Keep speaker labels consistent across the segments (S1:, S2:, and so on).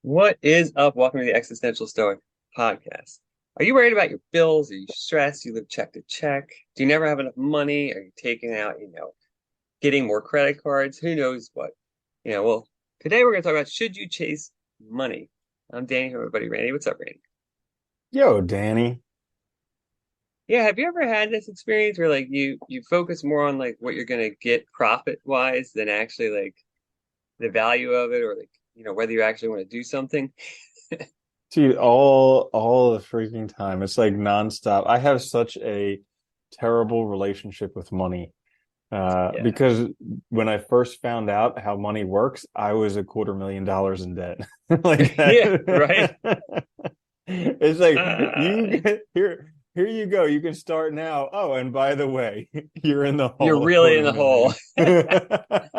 S1: What is up? Welcome to the Existential Stoic podcast. Are you worried about your bills? Are you stressed? You live check to check? Do you never have enough money? Are you taking out, getting more credit cards? Who knows what? Well, today we're going to talk about should you chase money? I'm Danny, here with my buddy Randy. What's up, Randy?
S2: Yo, Danny.
S1: Yeah, have you ever had this experience where like you focus more on like what you're going to get profit wise than actually like the value of it or like, whether you actually want to do something?
S2: Dude, all the freaking time. It's like nonstop. I have such a terrible relationship with money.
S1: Yeah.
S2: Because when I first found out how money works, I was $250,000 in debt. Like
S1: Yeah, right.
S2: that. It's like you
S1: Uh,
S2: get here you go. You can start now. Oh, and by the way, you're in the
S1: You're
S2: hole a
S1: really in
S2: quarter
S1: the hole.
S2: million.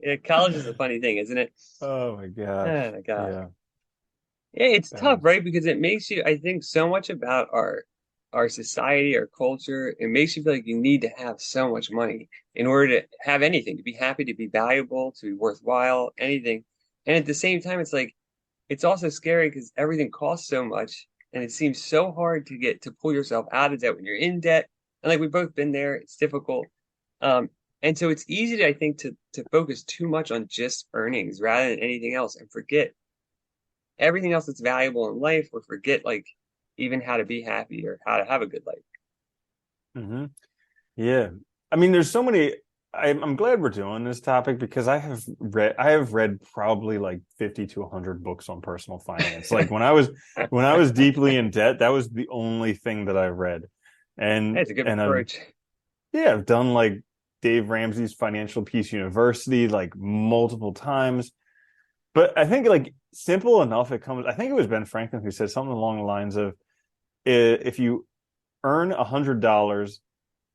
S1: Yeah, college is a funny thing, isn't it?
S2: Oh my
S1: Oh
S2: gosh.
S1: my God.
S2: Yeah.
S1: Yeah, it's
S2: That
S1: tough,
S2: was
S1: right? Because it makes you, I think, so much about our society, our culture. It makes you feel like you need to have so much money in order to have anything, to be happy, to be valuable, to be worthwhile, anything. And at the same time, it's like it's also scary because everything costs so much, and it seems so hard to get to pull yourself out of debt when you're in debt. And like we've both been there, it's difficult. Um, and so it's easy to, I think, to focus too much on just earnings rather than anything else and forget everything else that's valuable in life or forget like even how to be happy or how to have a good life.
S2: hmm Yeah. I mean, there's so many. I'm glad we're doing this topic because I have read probably like 50 to 100 books on personal finance. Like when I was deeply in debt, that was the only thing that I read. And
S1: That's a good
S2: and I've
S1: approach.
S2: yeah, I've done like Dave Ramsey's Financial Peace University like multiple times. But I think like simple enough it comes. I think it was Ben Franklin who said something along the lines of if you earn $100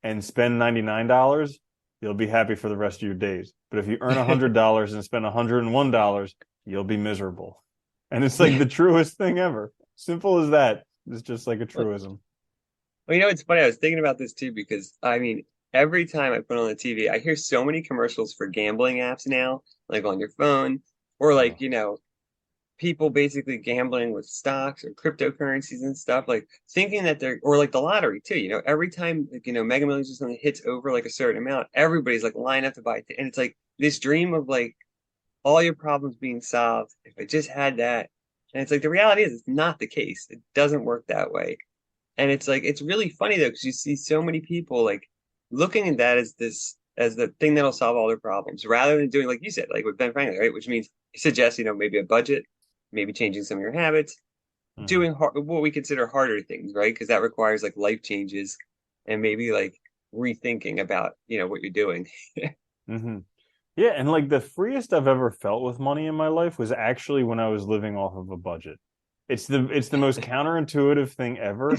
S2: and spend $99, you'll be happy for the rest of your days. But if you earn $100 and spend $101, you'll be miserable. And it's like
S1: Yeah.
S2: the truest thing ever. Simple as that. It's just like a
S1: Well,
S2: truism.
S1: it's funny. I was thinking about this too because I mean, every time I put on the TV, I hear so many commercials for gambling apps now, like on your phone, or like,
S2: Oh.
S1: people basically gambling with stocks or cryptocurrencies and stuff, like thinking that they're, or like the lottery too, every time, like, Mega Millions or something hits over like a certain amount, everybody's like lined up to buy it. And it's like this dream of like all your problems being solved if I just had that. And it's like the reality is it's not the case. It doesn't work that way. And it's like it's really funny though, because you see so many people like looking at that as this as the thing that'll solve all their problems, rather than doing like you said, like with Ben Franklin, right? Which means he suggests, maybe a budget, maybe changing some of your habits,
S2: hmm
S1: doing what we consider harder things, right? Because that requires like life changes and maybe like rethinking about, what you're doing.
S2: hmm Yeah, and like the freest I've ever felt with money in my life was actually when I was living off of a budget. It's the most counterintuitive thing ever,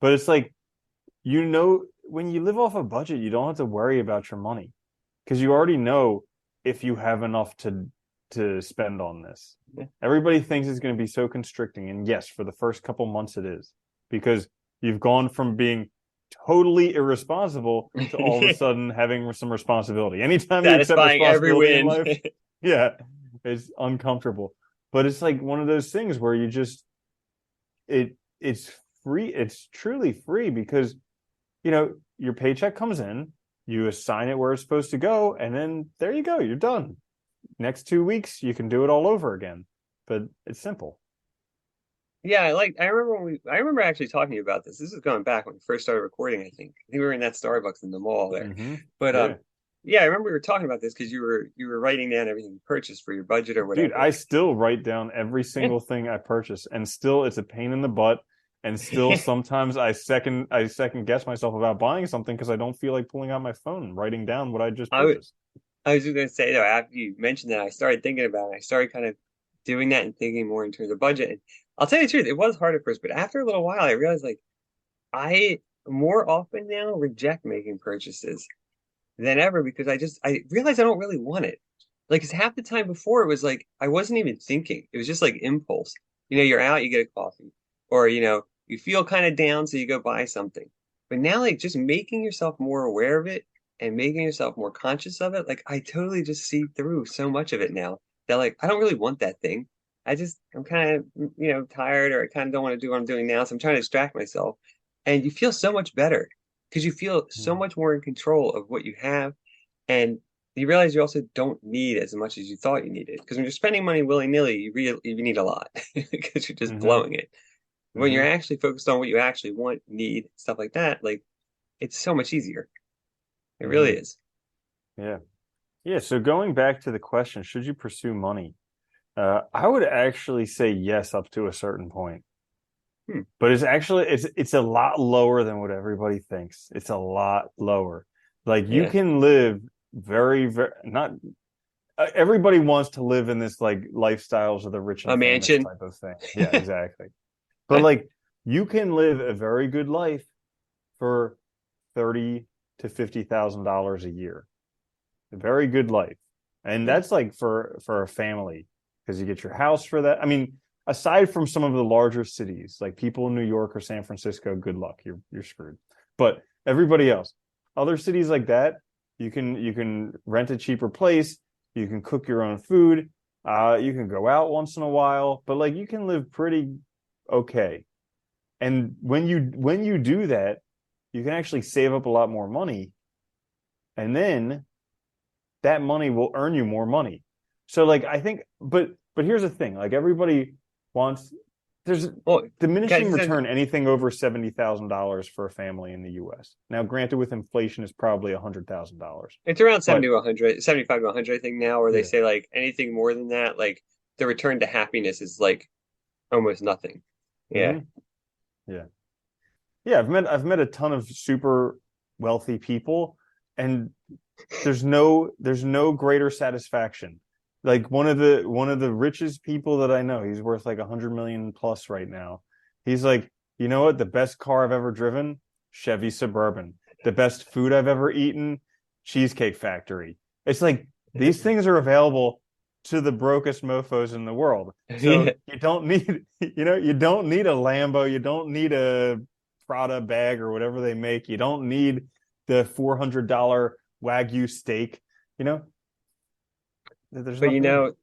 S2: but it's like when you live off a budget, you don't have to worry about your money because you already know if you have enough to spend on this. Everybody thinks it's going to be so constricting, and yes, for the first couple months it is because you've gone from being totally irresponsible to all of a sudden having some responsibility. Anytime you accept
S1: Satisfying every
S2: responsibility in
S1: win.
S2: life, yeah, it's uncomfortable. But it's like one of those things where you just it's free. It's truly free because your paycheck comes in, you assign it where it's supposed to go, and then there you go, you're done. Next 2 weeks, you can do it all over again. But it's simple.
S1: Yeah, I remember actually talking to you about this. This is going back when we first started recording, I think. I think we were in that Starbucks in the mall there. But
S2: Yeah.
S1: yeah, I remember we were talking about this because you were writing down everything you purchased for your budget or
S2: Dude,
S1: whatever.
S2: I still write down every
S1: Yeah.
S2: single thing I purchase, and still it's a pain in the butt. And still sometimes I second guess myself about buying something because I don't feel like pulling out my phone and writing down what I just
S1: I,
S2: purchased.
S1: I was just gonna say though, after you mentioned that, I started thinking about it. I started kind of doing that and thinking more in terms of budget. And I'll tell you the truth, it was hard at first, but after a little while, I realized like I more often now reject making purchases than ever because I realized I don't really want it. Like, 'cause half the time before it was like I wasn't even thinking. It was just like impulse. You're out, you get a coffee, or you feel kind of down, so you go buy something. But now, like, just making yourself more aware of it and making yourself more conscious of it, like I totally just see through so much of it now that like I don't really want that thing. I'm kind of, tired, or I kind of don't want to do what I'm doing now. So I'm trying to distract myself. And you feel so much better because you feel so
S2: Mhm.
S1: much more in control of what you have. And you realize you also don't need as much as you thought you needed. Because when you're spending money willy-nilly, you need a lot because you're just
S2: Mhm.
S1: blowing it. When you're
S2: Mhm.
S1: actually focused on what you actually want, need, stuff like that, like it's so much easier. It really
S2: Mhm.
S1: is.
S2: Yeah. Yeah. So going back to the question, should you pursue money? I would actually say yes up to a certain point.
S1: Hmm.
S2: But it's a lot lower than what everybody thinks. It's a lot lower. Like you
S1: Yeah.
S2: can live very not everybody wants to live in this like lifestyles of the rich
S1: A
S2: and famous
S1: mansion.
S2: type of thing. Yeah, exactly. But like you can live a very good life for 30 to $50,000 a year. A very good life. And
S1: Yeah.
S2: that's like for a family because you get your house for that. I mean, aside from some of the larger cities, like people in New York or San Francisco, good luck. You're screwed. But everybody else, other cities like that, you can rent a cheaper place, you can cook your own food, you can go out once in a while, but like you can live pretty okay. And when you do that, you can actually save up a lot more money, and then that money will earn you more money. So like I think, but here's the thing: like everybody wants there's
S1: Well,
S2: diminishing
S1: guys,
S2: return anything over $70,000 for a family in the U.S. Now, granted, with inflation, is probably $100,000,
S1: it's around 70
S2: but
S1: to 100, 75 to 100, I think now, where they
S2: yeah,
S1: say like anything more than that, like the return to happiness is like almost nothing. Yeah.
S2: hmm yeah, yeah. I've met a ton of super wealthy people, and there's no greater satisfaction. Like one of the richest people that I know, he's worth like 100 million plus right now. He's like, you know what? The best car I've ever driven, Chevy Suburban. The best food I've ever eaten, Cheesecake Factory. It's like these things are available to the brokest mofos in the world. So
S1: Yeah.
S2: you don't need, you don't need a Lambo, you don't need a Prada bag or whatever they make. You don't need the $400 Wagyu steak. You know, there's
S1: But
S2: nothing.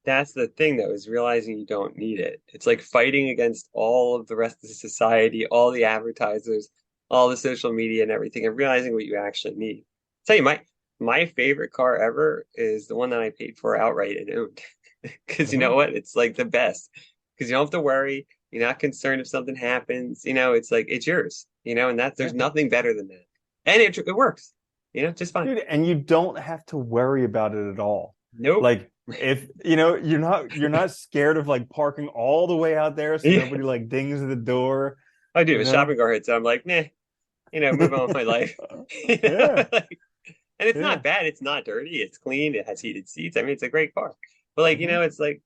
S1: that's the thing though, is realizing you don't need it. It's like fighting against all of the rest of the society, all the advertisers, all the social media and everything, and realizing what you actually need. Tell you, my favorite car ever is the one that I paid for outright and owned. Because you know
S2: Mm-hmm.
S1: what? It's like the best. Because you don't have to worry. You're not concerned if something happens. It's like it's yours, and there's
S2: Yeah,
S1: nothing better than that. And it works, just fine.
S2: dude, and you don't have to worry about it at all.
S1: Nope.
S2: Like if you're not scared of like parking all the way out there so
S1: Yeah.
S2: nobody like dings the door.
S1: I do.
S2: You
S1: If a
S2: know.
S1: shopping cart hits, I'm like, nah, move on with my life.
S2: Yeah.
S1: Like, and it's
S2: Yeah.
S1: not bad. It's not dirty. It's clean. It has heated seats. I mean, it's a great car. But like,
S2: hmm
S1: it's like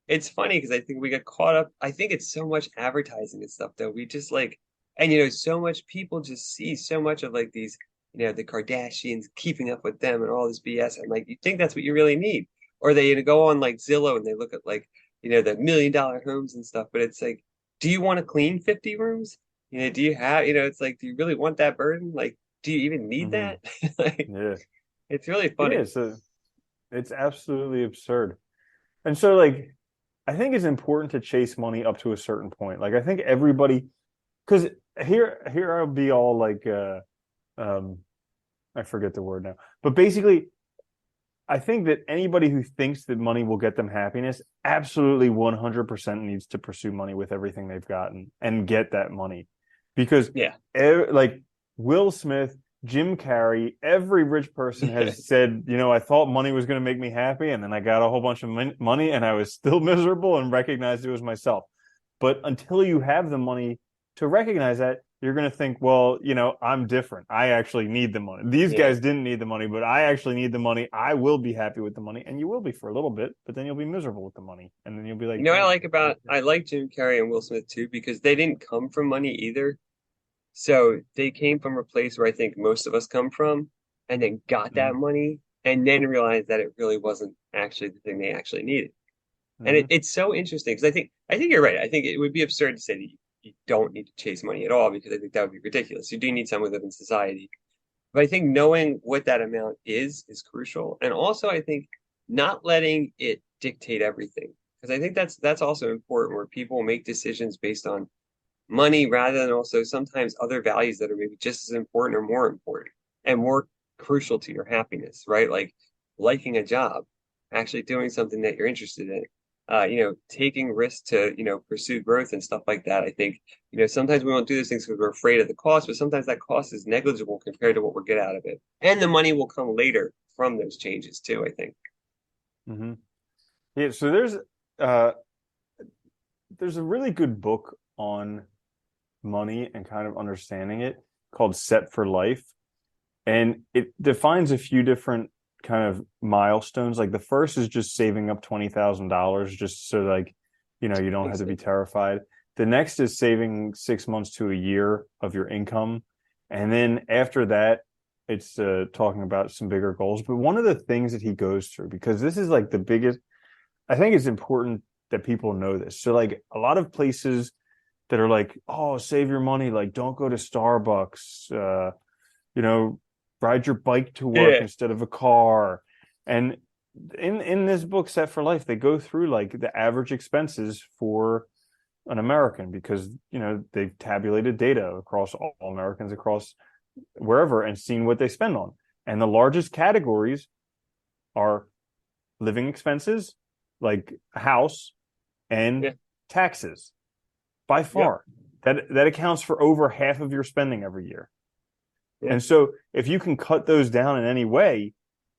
S1: it's funny because I think we get caught up. I think it's so much advertising and stuff that we just like, and so much people just see so much of like these, the Kardashians, keeping up with them and all this BS. And like, you think that's what you really need, or they go on like Zillow and they look at like, the $1 million homes and stuff. But it's like, do you want to clean 50 rooms? Do you have, it's like, do you really want that burden? Like, do you even need
S2: hmm
S1: that? Like,
S2: Yeah.
S1: it's really
S2: Yeah.
S1: funny.
S2: So it's absolutely absurd. And so like I think it's important to chase money up to a certain point. Like I think everybody, because here I'll be all like um I forget the word now. But basically, I think that anybody who thinks that money will get them happiness absolutely 100% needs to pursue money with everything they've gotten and get that money. Because
S1: Yeah.
S2: like Will Smith, Jim Carrey, every rich person has said, I thought money was going to make me happy, and then I got a whole bunch of money and I was still miserable and recognized it was myself. But until you have the money to recognize that, you're going to think, well, I'm different. I actually need the money. These
S1: Yeah.
S2: guys didn't need the money, but I actually need the money. I will be happy with the money. And you will be for a little bit, but then you'll be miserable with the money. And then you'll be like,
S1: What I
S2: damn.
S1: like about I like Jim Carrey and Will Smith too because they didn't come from money either. So they came from a place where I think most of us come from, and then got that
S2: Mm-hmm.
S1: money, and then realized that it really wasn't actually the thing they actually needed. And
S2: Mm-hmm.
S1: it's so interesting because I think you're right. I think it would be absurd to say that you don't need to chase money at all because I think that would be ridiculous. You do need some within society. But I think knowing what that amount is crucial. And also I think not letting it dictate everything. because I think that's also important where people make decisions based on money rather than also sometimes other values that are maybe just as important or more important and more crucial to your happiness, right? Like liking a job, actually doing something that you're interested in, taking risks to, pursue growth and stuff like that. I think, sometimes we won't do those things because we're afraid of the cost, but sometimes that cost is negligible compared to what we'll get out of it. And the money will come later from those changes too, I think.
S2: Hmm. Yeah, so there's a really good book on money and kind of understanding it called Set for Life. And it defines a few different kind of milestones. Like the first is just saving up $20,000 just so like, you don't have
S1: Makes
S2: to be
S1: sense.
S2: terrified. The next is saving 6 months to a year of your income. And then after that, it's talking about some bigger goals. But one of the things that he goes through, because this is like the biggest, I think it's important that people know this. So like a lot of places that are like, oh, save your money, like don't go to Starbucks, you know, ride your bike to work
S1: Yeah.
S2: instead of a car. And in this book, Set for Life, they go through like the average expenses for an American because they've tabulated data across all Americans across wherever and seen what they spend on. And the largest categories are living expenses, like a house, and
S1: Yeah.
S2: taxes by
S1: Yep.
S2: far. That accounts for over half of your spending every year.
S1: Yeah.
S2: And so if you can cut those down in any way,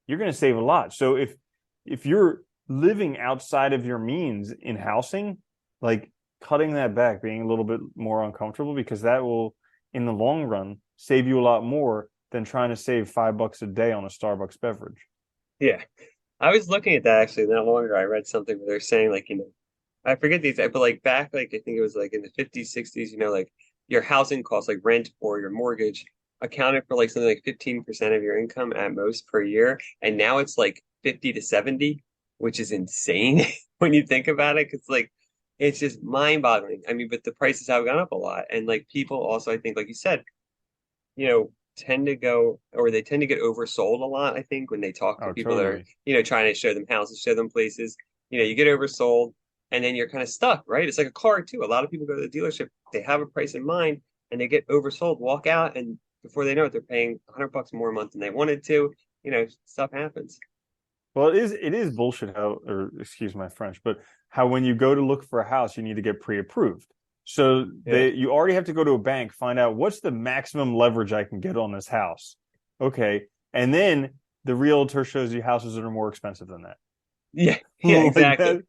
S2: you're going to save a lot. So if you're living outside of your means in housing, like cutting that back, being a little bit more uncomfortable, because that will, in the long run, save you a lot more than trying to save $5 a day on a Starbucks beverage.
S1: Yeah. I was looking at that actually not long ago. I read something where they're saying like, I forget the exact, but like back, like I think it was like in the 50s, 60s, like your housing costs, like rent or your mortgage, accounted for like something like 15% of your income at most per year. And now it's like 50 to 70, which is insane when you think about it. Cause like it's just mind-boggling. I mean, but the prices have gone up a lot. And like people also, I think, like you said, tend to go or they tend to get oversold a lot, I think, when they talk to
S2: Oh,
S1: people that are,
S2: totally.
S1: trying to show them houses, show them places, you get oversold and then you're kind of stuck, right? It's like a car too. A lot of people go to the dealership, they have a price in mind and they get oversold, walk out, and before they know it, they're paying $100 more a month than they wanted to. Stuff happens.
S2: Well, it is bullshit how, or excuse my French, but how when you go to look for a house, you need to get pre-approved. So
S1: Yeah.
S2: you already have to go to a bank, find out what's the maximum leverage I can get on this house. Okay. And then the realtor shows you houses that are more expensive than that.
S1: Yeah. Yeah,
S2: Like
S1: exactly.
S2: that.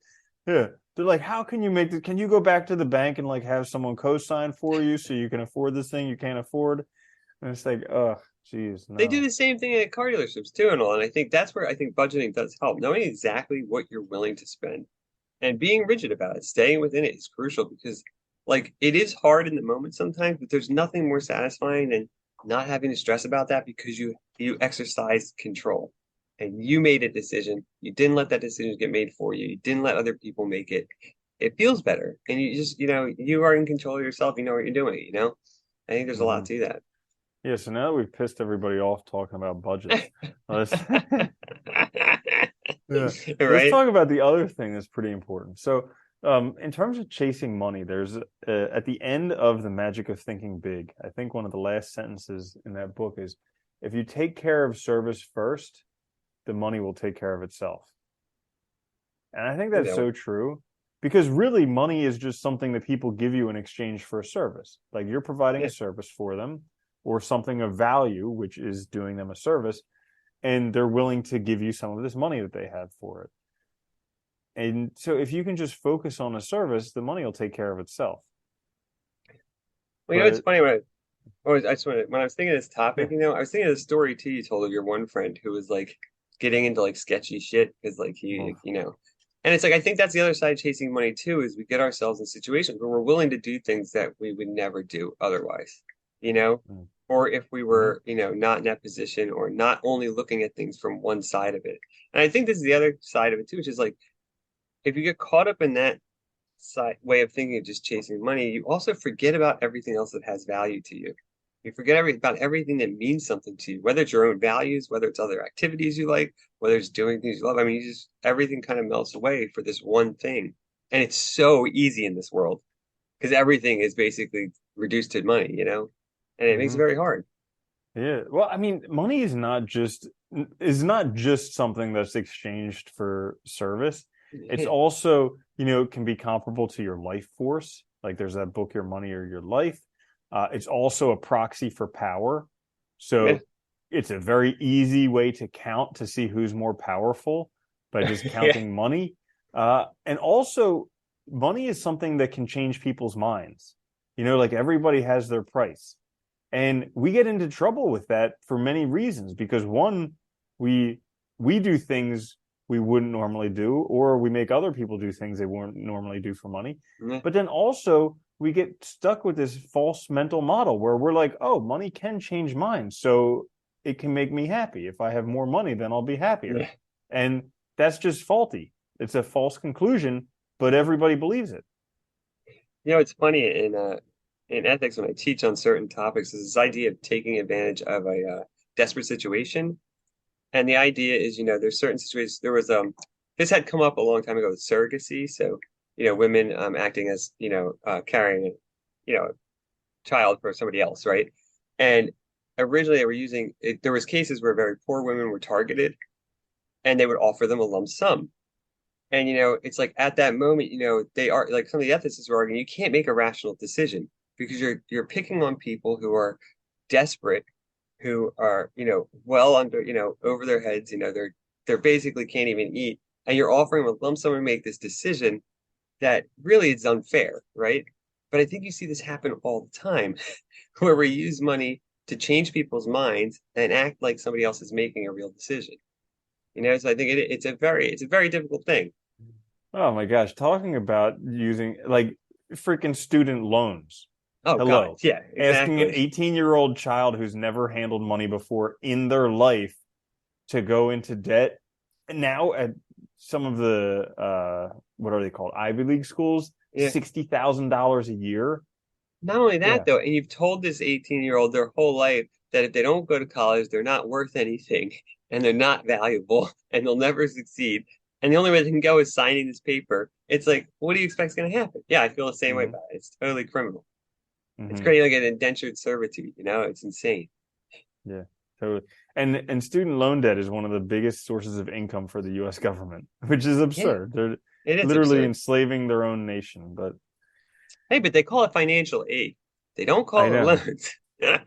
S2: Yeah. They're like, how can you make this? Can you go back to the bank and like have someone co-sign for you so you can afford this thing you can't afford? And it's like, oh, geez,
S1: They do
S2: no.
S1: the same thing at car dealerships too and all. And I think that's where I think budgeting does help. Knowing exactly what you're willing to spend and being rigid about it, staying within it is crucial because like it is hard in the moment sometimes, but there's nothing more satisfying than not having to stress about that because you exercise control and you made a decision. You didn't let that decision get made for you. You didn't let other people make it. It feels better. And you just, you are in control of yourself. You know what you're doing. I think there's a
S2: Hmm.
S1: lot to that.
S2: Yeah, so now that we've pissed everybody off talking about budgets, let's yeah, let's
S1: Right?
S2: talk about the other thing that's pretty important. So, in terms of chasing money, there's at the end of The Magic of Thinking Big, I think one of the last sentences in that book is, if you take care of service first, the money will take care of itself. And I think
S1: I think
S2: that's
S1: that one.
S2: so true because really money is just something that people give you in exchange for a service. Like you're providing a
S1: Yeah.
S2: service for them or something of value, which is doing them a service, and they're willing to give you some of this money that they have for it. And so if you can just focus on a service, the money will take care of itself.
S1: Well, it's
S2: But
S1: funny when I just want when I was thinking of this topic,
S2: yeah,
S1: I was thinking of the story too you told of your one friend who was like getting into like sketchy shit because like
S2: well,
S1: and it's like I think that's the other side of chasing money too is we get ourselves in situations where we're willing to do things that we would never do otherwise, you know, or if we
S2: mm-hmm.
S1: were, not in that position or not only looking at things from one side of it. And I think this is the other side of it too, which is like if you get caught up in that side way of thinking of just chasing money, you also forget about everything else that has value to you. You forget about everything that means something to you, whether it's your own values, whether it's other activities you like, whether it's doing things you love. I mean, everything kind of melts away for this one thing. And it's so easy in this world because everything is basically reduced to money, and it makes it
S2: Hmm.
S1: very hard.
S2: Yeah. Well, I mean, money is not just something that's exchanged for service. It's
S1: Yeah.
S2: also, can be comparable to your life force. Like there's that book, Your Money or Your Life. It's also a proxy for power.
S1: Yeah.
S2: So it's a very easy way to count to see who's more powerful by just
S1: Yeah.
S2: counting money. And also, money is something that can change people's minds. Like everybody has their price. And we get into trouble with that for many reasons because one, we we do things we wouldn't normally do, or we make other people do things they wouldn't normally do for money.
S1: Yeah.
S2: But then also we get stuck with this false mental model where we're like, oh, money can change minds. So it can make me happy. If I have more money, then I'll be happier.
S1: Yeah.
S2: And that's just faulty. It's a false conclusion, but everybody believes it.
S1: It's funny in ethics when I teach on certain topics is this idea of taking advantage of a desperate situation. And the idea is, there's certain situations. There was this had come up a long time ago with surrogacy. So, women acting as, carrying a, child for somebody else, right? And originally they were using it, there was cases where very poor women were targeted and they would offer them a lump sum. And it's like at that moment, they are like some of the ethicists were arguing you can't make a rational decision because you're picking on people who are desperate, who are, well under, over their heads, they're basically can't even eat. And you're offering them a lump sum to make this decision that really is unfair, right? But I think you see this happen all the time where we use money to change people's minds and act like somebody else is making a real decision. So I think it's a very difficult thing.
S2: Oh my gosh, talking about using like freaking student loans.
S1: Oh God,
S2: Hello.
S1: yeah,
S2: Asking an
S1: exactly.
S2: 18-year-old child who's never handled money before in their life to go into debt. And now at some of the what are they called? Ivy League schools,
S1: Yeah.
S2: $60,000 a year.
S1: Not only that
S2: Yeah.
S1: though, and you've told this 18-year-old their whole life that if they don't go to college, they're not worth anything and they're not valuable and they'll never succeed. And the only way they can go is signing this paper. It's like, what do you expect is going to happen? Yeah, I feel the same way
S2: Hmm.
S1: about it. It's totally criminal. It's
S2: Hmm.
S1: creating like an indentured servitude, It's insane.
S2: Yeah, totally. And student loan debt is one of the biggest sources of income for the US government, which is
S1: Yeah,
S2: absurd. They're
S1: it is
S2: literally
S1: absurd.
S2: enslaving their own nation, but
S1: Hey, but they call it financial aid. They don't
S2: I
S1: call it
S2: know.
S1: loans.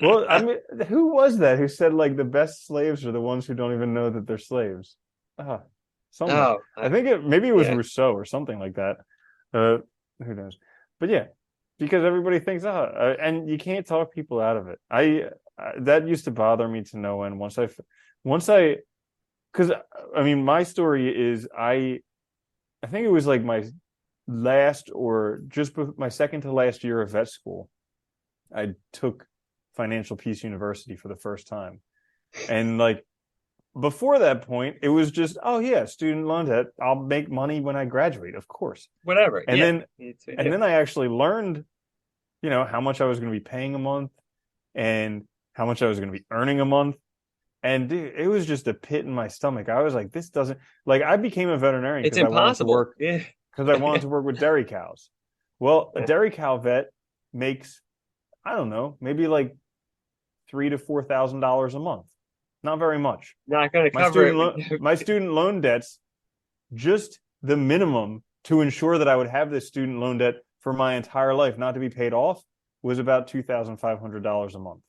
S2: Well, I mean, who was that who said like the best slaves are the ones who don't even know that they're slaves? Ah, someone.
S1: Oh,
S2: I think maybe it was
S1: yeah.
S2: Rousseau or something like that. Uh, who knows? But yeah, because everybody thinks, and you can't talk people out of it. That used to bother me to no end. Once I, because I mean, my story is I think it was like my last or just my second to last year of vet school. I took Financial Peace University for the first time. And like before that point, it was just, oh yeah, student loan debt. I'll make money when I graduate, of course.
S1: Whatever.
S2: And
S1: Yeah.
S2: then
S1: It's,
S2: and
S1: yeah.
S2: then I actually learned, how much I was going to be paying a month and how much I was going to be earning a month. And dude, it was just a pit in my stomach. I was like, this doesn't like I became a veterinarian
S1: It's
S2: because I wanted to
S1: impossible.
S2: work
S1: Yeah.
S2: because I wanted to work with dairy cows. Well, a
S1: Yeah.
S2: dairy cow vet makes, I don't know, maybe like $3,000 to $4,000 a month. Not very much.
S1: Not going to
S2: My
S1: cover
S2: student
S1: it.
S2: loan my student loan debts, just the minimum to ensure that I would have this student loan debt for my entire life, not to be paid off, was about $2,500 a month.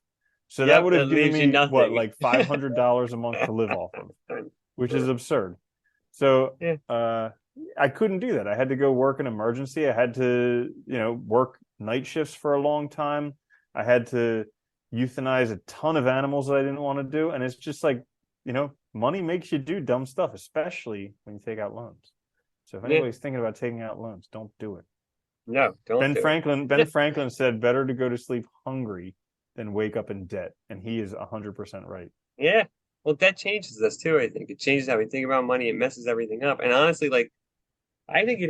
S2: So that
S1: Yep,
S2: would
S1: that
S2: have given
S1: leaves you
S2: me what,
S1: nothing.
S2: like $500 a month to live off of, which is absurd. So
S1: Yeah.
S2: I couldn't do that. I had to go work an emergency. I had to, work night shifts for a long time. I had to euthanize a ton of animals that I didn't want to do. And it's just like, money makes you do dumb stuff, especially when you take out loans. So if
S1: Yeah.
S2: anybody's thinking about taking out loans, don't do it.
S1: No, don't do
S2: Ben
S1: it.
S2: Franklin said better to go to sleep hungry than wake up in debt. And he is 100% right.
S1: Yeah. Well, that changes us too, I think. It changes how we think about money. It messes everything up. And honestly, like, I think,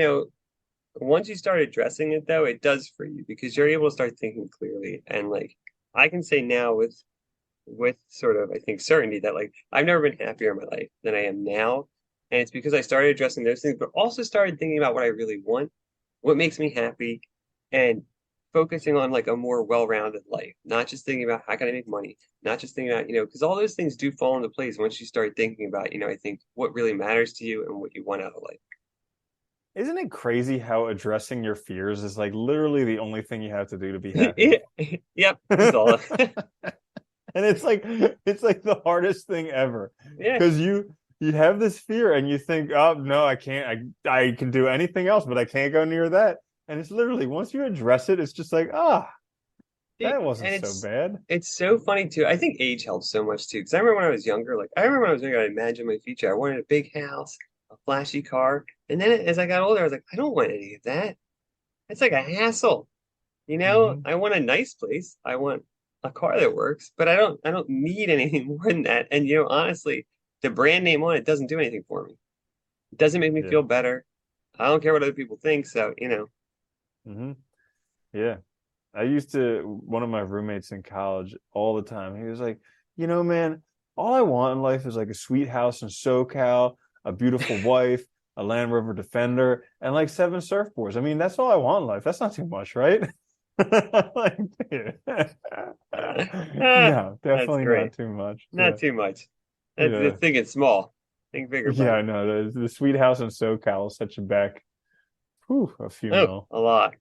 S1: once you start addressing it though, it does for you because you're able to start thinking clearly. And like, I can say now with sort of, I think, certainty that like I've never been happier in my life than I am now. And it's because I started addressing those things, but also started thinking about what I really want. what makes me happy, and focusing on like a more well-rounded life, not just thinking about how can I make money, not just thinking about, because all those things do fall into place once you start thinking about, I think what really matters to you and what you want out of life.
S2: Isn't it crazy how addressing your fears is like literally the only thing you have to do to be happy?
S1: Yeah. Yep, that's all.
S2: And it's like the hardest thing ever
S1: Yeah.
S2: because you have this fear and you think, oh no, I can't. I can do anything else, but I can't go near that. And it's literally once you address it, it's just like, that wasn't
S1: And
S2: so bad.
S1: it's so funny too. I think age helps so much too. Because I remember when I was younger, like I remember when I was younger, I imagined my future. I wanted a big house, a flashy car. And then as I got older, I was like, I don't want any of that. It's like a hassle.
S2: Hmm.
S1: I want a nice place. I want a car that works, but I don't need anything more than that. And honestly, the brand name on it doesn't do anything for me. It doesn't make me
S2: Yeah.
S1: feel better. I don't care what other people think. So.
S2: Hmm. Yeah. I used to, one of my roommates in college all the time, he was like, man, all I want in life is like a sweet house in SoCal, a beautiful wife, a Land Rover Defender, and like 7 surfboards. I mean, that's all I want in life. That's not too much, right? Like, dude.
S1: Ah,
S2: No,
S1: that's
S2: definitely not
S1: great.
S2: too much.
S1: Not
S2: Yeah.
S1: too much. That's
S2: Yeah.
S1: thinking small. Think bigger,
S2: Yeah,
S1: buddy.
S2: I know. The sweet house in SoCal will set you back, whew, a few
S1: Oh,
S2: mil.
S1: a lot.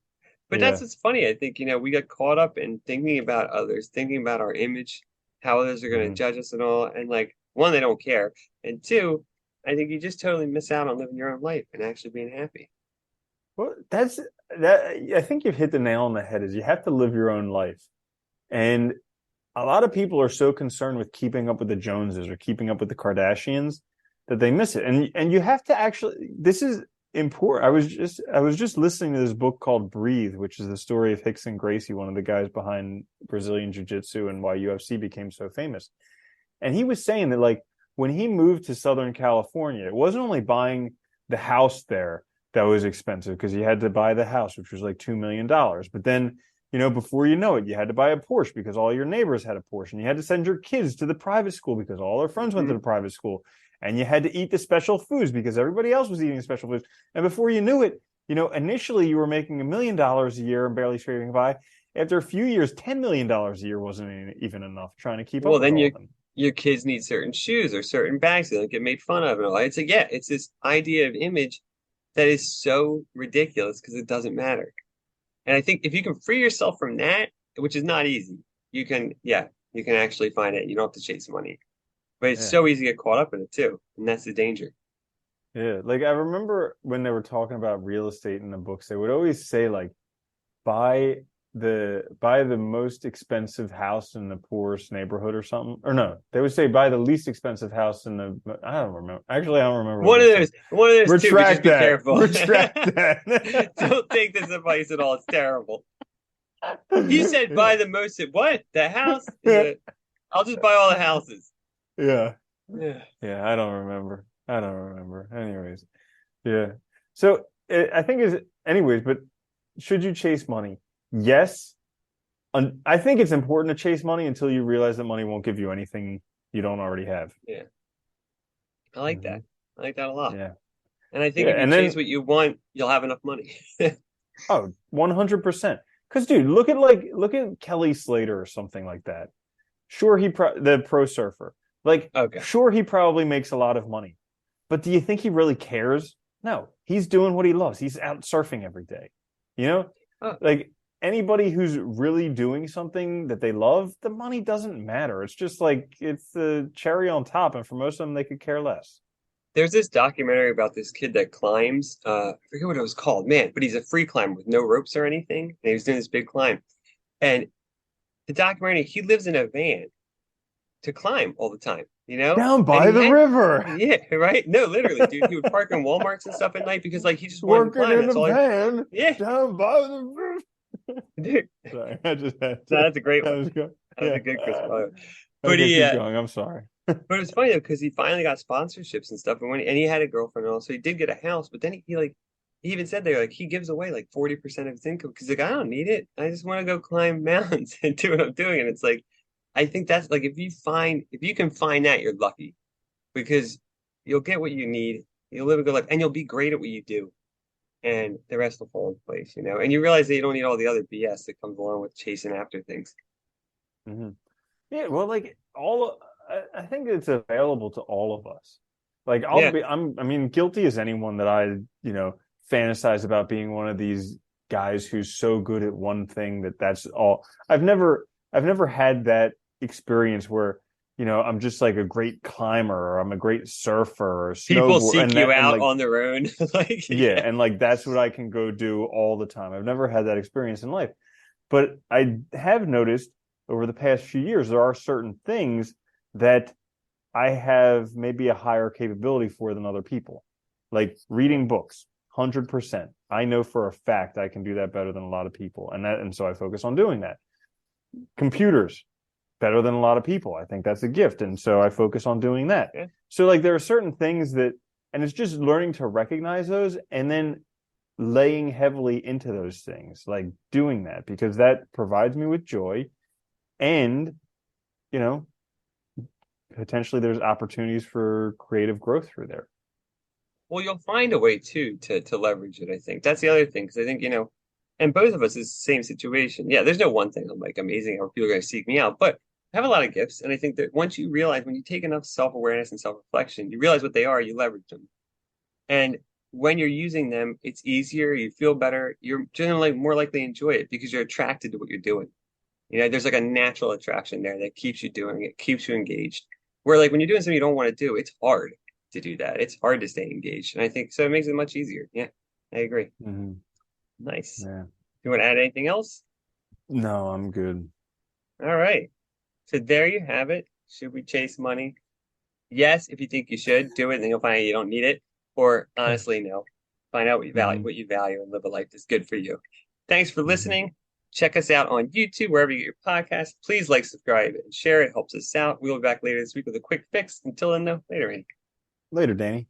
S1: But that's
S2: Yeah.
S1: what's funny. I think, we got caught up in thinking about others, thinking about our image, how others are going to
S2: Mhm.
S1: judge us and all. And like, one, they don't care. And two, I think you just totally miss out on living your own life and actually being happy.
S2: Well, that's that. I think you've hit the nail on the head. Is you have to live your own life, and a lot of people are so concerned with keeping up with the Joneses or keeping up with the Kardashians that they miss it. And you have to actually. This is important. I was just listening to this book called Breathe, which is the story of Rickson Gracie, one of the guys behind Brazilian Jiu Jitsu and why UFC became so famous. And he was saying that like when he moved to Southern California, it wasn't only buying the house there that was expensive because you had to buy the house, which was like $2 million. But then, before you know it, you had to buy a Porsche because all your neighbors had a Porsche, and you had to send your kids to the private school because all their friends went to
S1: Hmm.
S2: the private school, and you had to eat the special foods because everybody else was eating special foods. And before you knew it, initially you were making $1 million a year and barely scraping by. After a few years, $10 million a year wasn't even enough trying to keep up
S1: Well,
S2: with
S1: then
S2: all of them.
S1: your kids need certain shoes or certain bags so they don't get made fun of and all. It's like, yeah, it's this idea of image that is so ridiculous because it doesn't matter. And I think if you can free yourself from that, which is not easy, yeah, you can actually find it. You don't have to chase money, but it's
S2: Yeah.
S1: so easy to get caught up in it too, and that's the danger.
S2: Yeah, like I remember when they were talking about real estate in the books, they would always say like buy buy the most expensive house in the poorest neighborhood or something. Or no, they would say buy the least expensive house in the I don't remember. Actually, I don't remember what they said.
S1: One of those two, but just
S2: Retract
S1: be
S2: that.
S1: careful.
S2: Retract that.
S1: Don't take this advice at all. It's terrible. You said buy the most at what? The house? I'll just buy all the houses.
S2: Yeah.
S1: Yeah.
S2: Yeah, I don't remember. I don't remember. Anyways, yeah. So I think is anyways, but should you chase money? Yes. I think it's important to chase money until you realize that money won't give you anything you don't already have.
S1: Yeah. I like
S2: Hmm.
S1: that. I like that a lot.
S2: Yeah.
S1: And I think
S2: Yeah.
S1: if you
S2: And
S1: chase
S2: then,
S1: what you want, you'll have enough money.
S2: 100%. Because, dude, look at Kelly Slater or something like that. Sure, the pro surfer. Like,
S1: Okay.
S2: sure, he probably makes a lot of money. But do you think he really cares? No, he's doing what he loves. He's out surfing every day. You know,
S1: Oh,
S2: like anybody who's really doing something that they love, the money doesn't matter. It's just like it's the cherry on top. And for most of them, they could care less.
S1: there's this documentary about this kid that climbs. I forget what it was called, man, but he's a free climber with no ropes or anything. And he was doing this big climb. And the documentary, he lives in a van to climb all the time.
S2: Down
S1: And
S2: by
S1: he
S2: the
S1: had,
S2: river,
S1: yeah, right? No, literally, dude, he would park in Walmarts and stuff at night because like he just wanted to
S2: working
S1: climb.
S2: in a
S1: That's all he,
S2: van,
S1: yeah,
S2: down by the river.
S1: dude.
S2: Sorry, I just had
S1: No,
S2: to.
S1: that's a great
S2: That
S1: one.
S2: was good.
S1: That was a
S2: Yeah.
S1: good Chris Farley. But
S2: Okay,
S1: he,
S2: keep going. I'm sorry.
S1: but it was funny though because he finally got sponsorships and stuff, and he had a girlfriend and all, so he did get a house. But then he even said there like he gives away like 40% of his income because like I don't need it. I just want to go climb mountains and do what I'm doing. And it's like I think that's like if you can find that, you're lucky because you'll get what you need, you'll live a good life, and you'll be great at what you do. and the rest will fall into place, And you realize that you don't need all the other BS that comes along with chasing after things.
S2: Hmm. Yeah, well, like I think it's available to all of us. Like
S1: Yeah.
S2: I mean, guilty as anyone that fantasize about being one of these guys who's so good at one thing that's all. I've never had that experience where, I'm just like a great climber or I'm a great surfer or
S1: People
S2: snowboard
S1: seek
S2: and
S1: you
S2: that and
S1: out
S2: like
S1: on their own. Like,
S2: yeah,
S1: yeah.
S2: and like that's what I can go do all the time. I've never had that experience in life. But I have noticed over the past few years, there are certain things that I have maybe a higher capability for than other people. Like
S1: Yeah.
S2: reading books, 100%. I know for a fact I can do that better than a lot of people. And so I focus on doing that. Computers, better than a lot of people. I think that's a gift. And so I focus on doing that.
S1: Yeah.
S2: So like there are certain things that, and it's just learning to recognize those and then laying heavily into those things, like doing that because that provides me with joy and, you know, potentially there's opportunities for creative growth through there.
S1: Well, you'll find a way too to leverage it, I think. That's the other thing, because I think, and both of us is the same situation. Yeah, there's no one thing I'm like amazing how people are going to seek me out, but I have a lot of gifts. And I think that once you realize, when you take enough self-awareness and self-reflection, you realize what they are, you leverage them. And when you're using them, it's easier, you feel better, you're generally more likely to enjoy it because you're attracted to what you're doing. There's like a natural attraction there that keeps you doing it, keeps you engaged. Where like when you're doing something you don't want to do, it's hard to do that. It's hard to stay engaged. And I think so it makes it much easier. Yeah, I agree.
S2: Mm-hmm.
S1: Nice.
S2: Yeah.
S1: You want to add anything else?
S2: No, I'm good.
S1: All right. So there you have it. Should we chase money? Yes, if you think you should do it, then you'll find out you don't need it. Or honestly, no. Find out
S2: Mm-hmm.
S1: what you value, and live a life that's good for you. Thanks for
S2: Mm-hmm.
S1: listening. Check us out on YouTube, wherever you get your podcast. Please like, subscribe, and share. It helps us out. We'll be back later this week with a quick fix. Until then, though, later, man.
S2: Later, Danny.